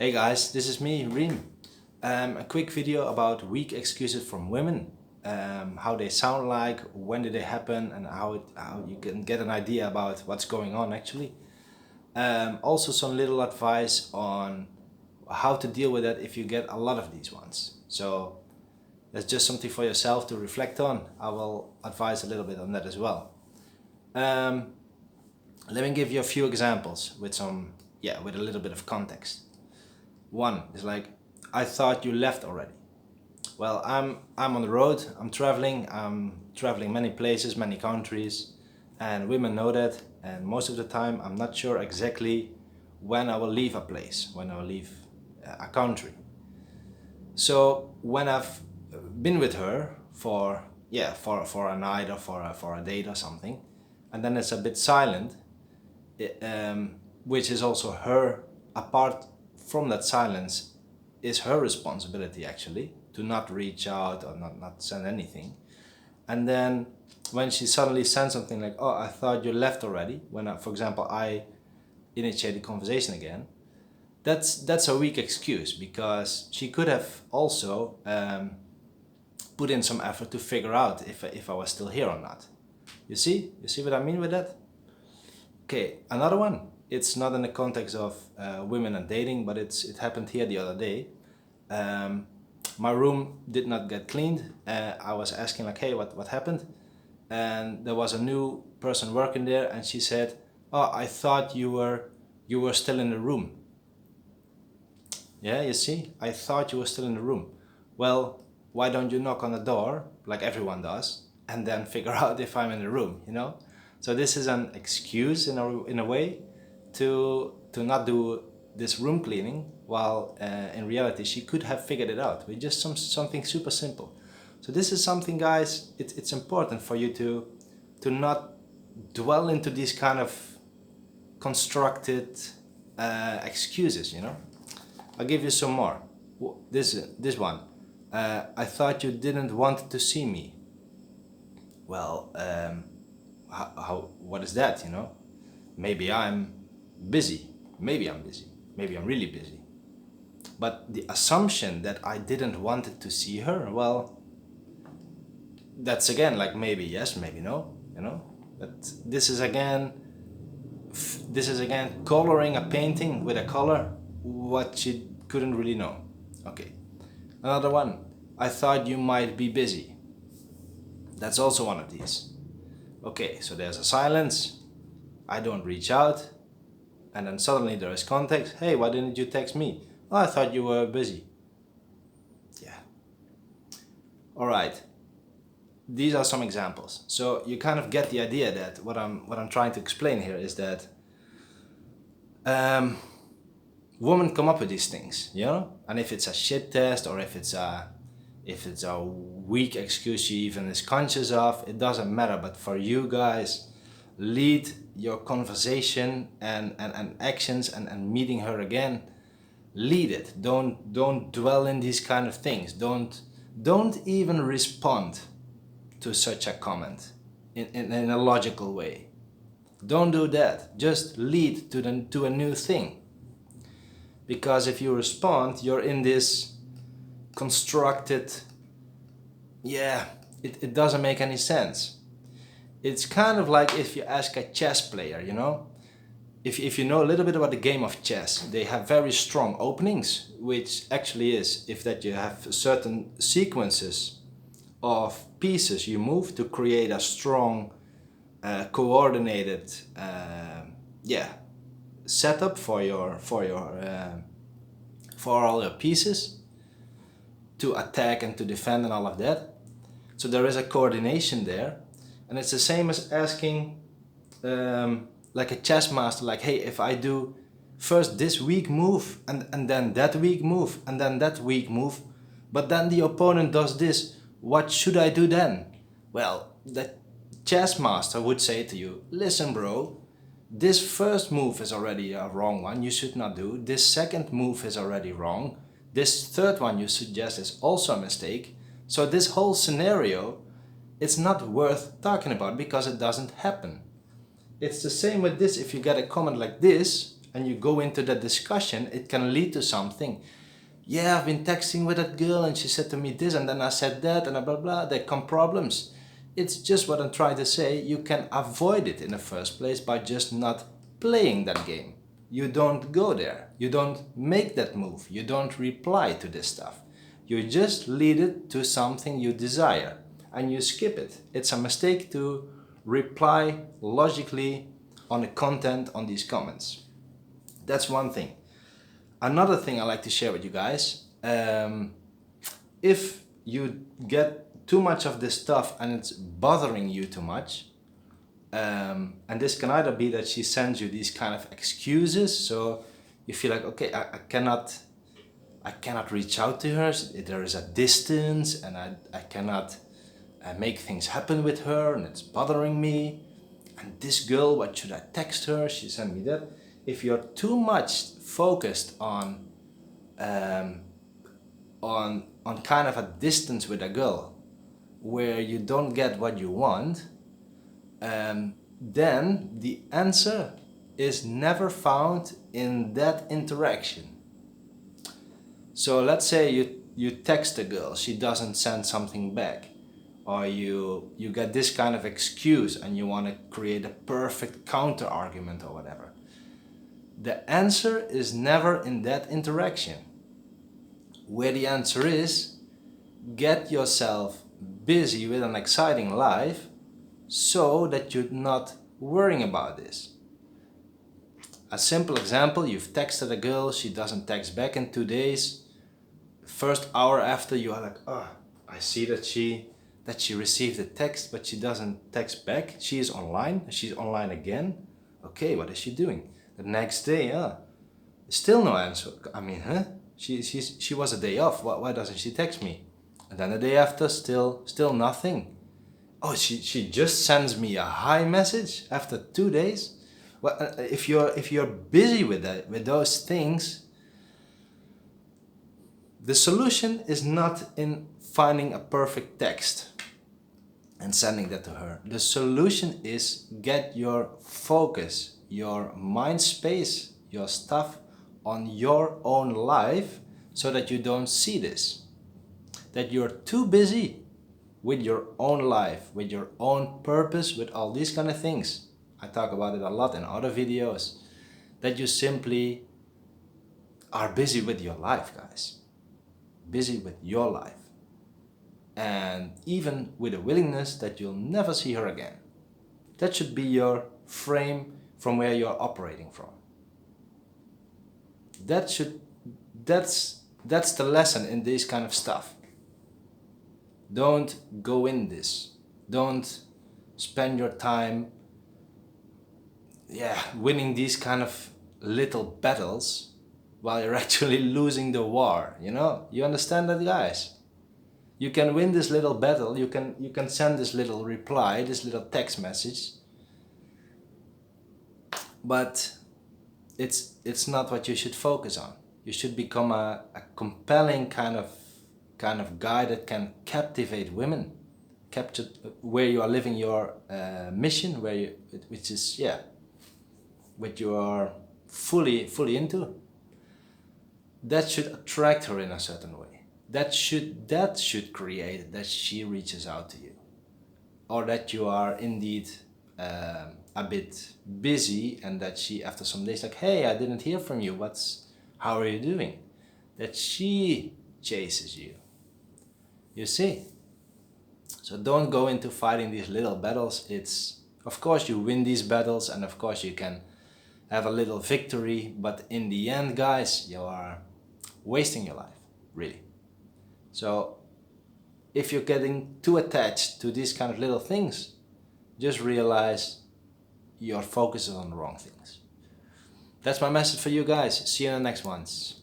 Hey guys, this is me, Reem. A quick video about weak excuses from women. How they sound like, when did they happen, and how you can get an idea about what's going on actually. Also some little advice on how to deal with that if you get a lot of these ones. So that's just something for yourself to reflect on. I will advise a little bit on that as well. Um, Let me give you a few examples with with a little bit of context. One is like, I thought you left already. Well, I'm on the road, I'm traveling many places, many countries, and women know that, and most of the time I'm not sure exactly when I will leave a place, when I will leave a country. So when I've been with her for a night or for a date or something, and then it's a bit silent, which is also her, apart from that silence, is her responsibility actually to not reach out or not send anything. And then when she suddenly sends something like, oh, I thought you left already, when for example I initiate the conversation again, that's a weak excuse, because she could have also put in some effort to figure out if I was still here or not. You see what I mean with that? Okay, another one. It's not in the context of women and dating, but it happened here the other day. My room did not get cleaned. I was asking like, hey, what happened? And there was a new person working there, and she said, oh, I thought you were still in the room. Yeah, you see, I thought you were still in the room. Well, why don't you knock on the door like everyone does, and then figure out if I'm in the room, you know? So this is an excuse in a way to not do this room cleaning, while in reality she could have figured it out with just something super simple. So this is something, guys, it's important for you to not dwell into these kind of constructed excuses, you know? I'll give you some more. This one. I thought you didn't want to see me. Well, what is that, you know? Maybe I'm busy. Maybe I'm busy. Maybe I'm really busy. But the assumption that I didn't want to see her, well, that's again like maybe yes, maybe no, you know? But this is again coloring a painting with a color what she couldn't really know. Okay. Another one. I thought you might be busy. That's also one of these. Okay, so there's a silence. I don't reach out. And then suddenly there is context. Hey, why didn't you text me? Oh, I thought you were busy. Yeah. All right. These are some examples. So you kind of get the idea that what I'm trying to explain here is that women come up with these things, you know? And if it's a shit test, or if it's a weak excuse she even is conscious of, it doesn't matter. But for you guys, lead your conversation and actions and meeting her again. Lead it. Don't dwell in these kind of things. Don't even respond to such a comment in a logical way. Don't do that. Just lead to a new thing. Because if you respond, you're in this constructed, it doesn't make any sense. It's kind of like if you ask a chess player, you know? If you know a little bit about the game of chess, they have very strong openings, which actually is if that you have certain sequences of pieces you move to create a strong, coordinated, setup for all your pieces to attack and to defend and all of that. So there is a coordination there, and it's the same as asking like a chess master, like, hey, if I do first this weak move and then that weak move and then that weak move, but then the opponent does this, what should I do then? Well, the chess master would say to you, listen bro, this first move is already a wrong one, you should not do. This second move is already wrong. This third one you suggest is also a mistake. So this whole scenario, it's not worth talking about because it doesn't happen. It's the same with this. If you get a comment like this, and you go into that discussion, it can lead to something. Yeah, I've been texting with that girl and she said to me this and then I said that and blah blah, there come problems. It's just what I'm trying to say, you can avoid it in the first place by just not playing that game. You don't go there, you don't make that move, you don't reply to this stuff. You just lead it to something you desire and you skip it. It's a mistake to reply logically on the content on these comments. That's one thing. Another thing I like to share with you guys, if you get too much of this stuff and it's bothering you too much, and this can either be that she sends you these kind of excuses, so you feel like, okay, I cannot reach out to her, there is a distance and I cannot make things happen with her and it's bothering me, and this girl, what should I text her, she sent me that. If you're too much focused on kind of a distance with a girl where you don't get what you want, then the answer is never found in that interaction. So let's say you text a girl, she doesn't send something back, or you get this kind of excuse and you want to create a perfect counter argument or whatever. The answer is never in that interaction. Where the answer is, get yourself busy with an exciting life so that you're not worrying about this. A simple example, you've texted a girl, she doesn't text back in 2 days. First hour after, you are like, oh, I see that she received a text, but she doesn't text back. She is online, she's online again. Okay, what is she doing? The next day, still no answer. I mean, she was a day off. Why doesn't she text me? And then the day after, still nothing. Oh, she just sends me a hi message after 2 days. Well, if you're busy with those things, the solution is not in finding a perfect text and sending that to her. The solution is get your focus, your mind space, your stuff on your own life so that you don't see this. That you're too busy with your own life, with your own purpose, with all these kind of things. I talk about it a lot in other videos. That you simply are busy with your life, guys. Busy with your life. And even with a willingness that you'll never see her again. That should be your frame from where you're operating from. That's the lesson in this kind of stuff. Don't go in this. Don't spend your time winning these kind of little battles while you're actually losing the war, you know? You understand that, guys? You can win this little battle, you can send this little reply, this little text message, but it's not what you should focus on. You should become a compelling kind of guy that can captivate women, capture where you are living your mission, which is what you are fully into. That should attract her in a certain way. That should create that she reaches out to you, or that you are indeed a bit busy, and that she after some days like, hey, I didn't hear from you, how are you doing? That she chases you. You see? So don't go into fighting these little battles. Of course you win these battles, and of course you can have a little victory, but in the end, guys, you are wasting your life, really. So if you're getting too attached to these kind of little things, just realize your focus is on the wrong things. That's my message for you guys. See you in the next ones.